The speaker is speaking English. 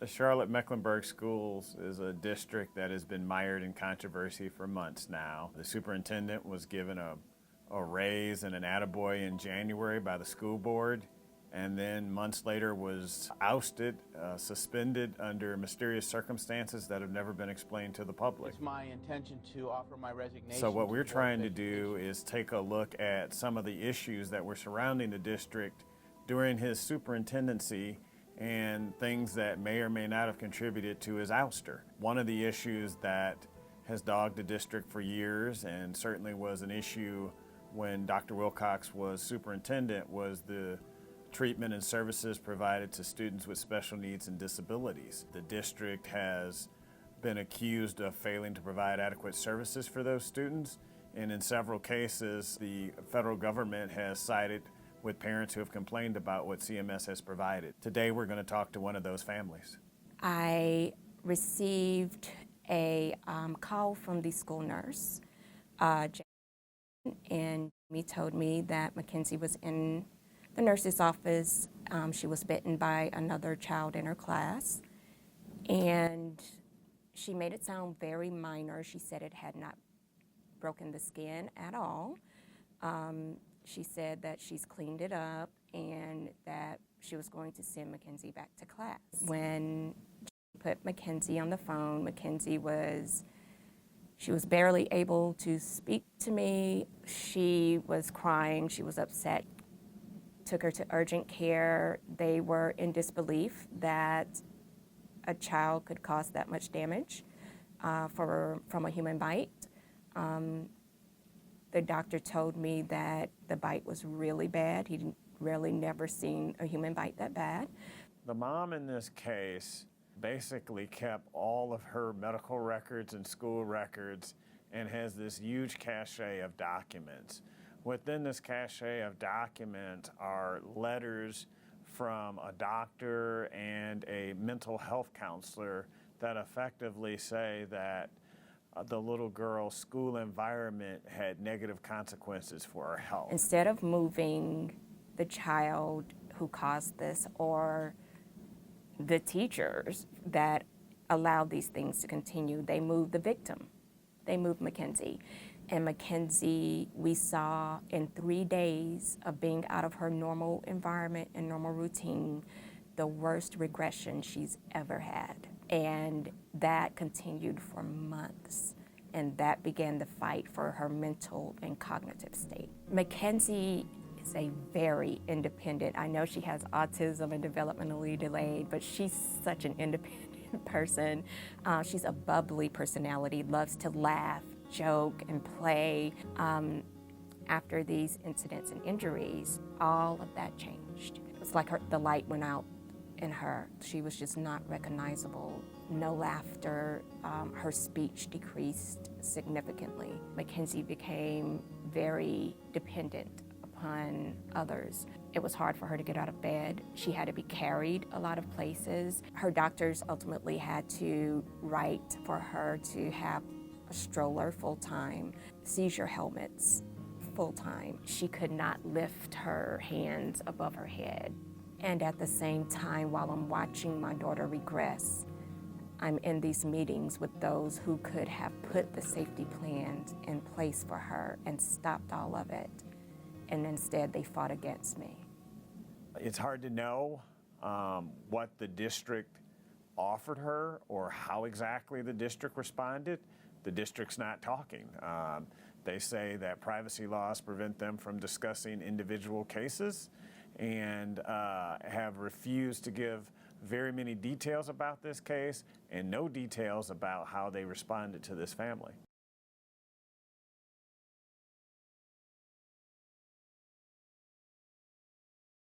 The Charlotte-Mecklenburg Schools is a district that has been mired in controversy for months now. The superintendent was given a raise and an attaboy in January by the school board, and then months later was ousted, suspended under mysterious circumstances that have never been explained to the public. It's my intention to offer my resignation. So what we're trying to do is take a look at some of the issues that were surrounding the district during his superintendency and things that may or may not have contributed to his ouster. One of the issues that has dogged the district for years, and certainly was an issue when Dr. Wilcox was superintendent, was the treatment and services provided to students with special needs and disabilities. The district has been accused of failing to provide adequate services for those students, and in several cases, the federal government has sided with parents who have complained about what CMS has provided. Today, we're going to talk to one of those families. I received a call from the school nurse, and he told me that Mackenzie was in the nurse's office. She was bitten by another child in her class, and she made it sound very minor. She said it had not broken the skin at all. She said that she's cleaned it up and that she was going to send Mackenzie back to class. When she put Mackenzie on the phone, she was barely able to speak to me. She was crying, she was upset. Took her to urgent care. They were in disbelief that a child could cause that much damage from a human bite. The doctor told me that the bite was really bad. He'd really never seen a human bite that bad. The mom in this case basically kept all of her medical records and school records and has this huge cache of documents. Within this cache of documents are letters from a doctor and a mental health counselor that effectively say that the little girl's school environment had negative consequences for her health. Instead of moving the child who caused this or the teachers that allowed these things to continue, they moved the victim. They moved Mackenzie. And Mackenzie, we saw in 3 days of being out of her normal environment and normal routine, the worst regression she's ever had. And that continued for months. And that began the fight for her mental and cognitive state. Mackenzie is a very independent, I know she has autism and developmentally delayed, but she's such an independent person. She's a bubbly personality, loves to laugh, joke, and play. After these incidents and injuries, all of that changed. It was like the light went out in her. She was just not recognizable. No laughter. Her speech decreased significantly. Mackenzie became very dependent upon others. It was hard for her to get out of bed. She had to be carried a lot of places. Her doctors ultimately had to write for her to have a stroller full-time, seizure helmets full-time. She could not lift her hands above her head. And at the same time, while I'm watching my daughter regress, I'm in these meetings with those who could have put the safety plans in place for her and stopped all of it. And instead, they fought against me. It's hard to know what the district offered her or how exactly the district responded. The district's not talking. They say that privacy laws prevent them from discussing individual cases and have refused to give very many details about this case and no details about how they responded to this family.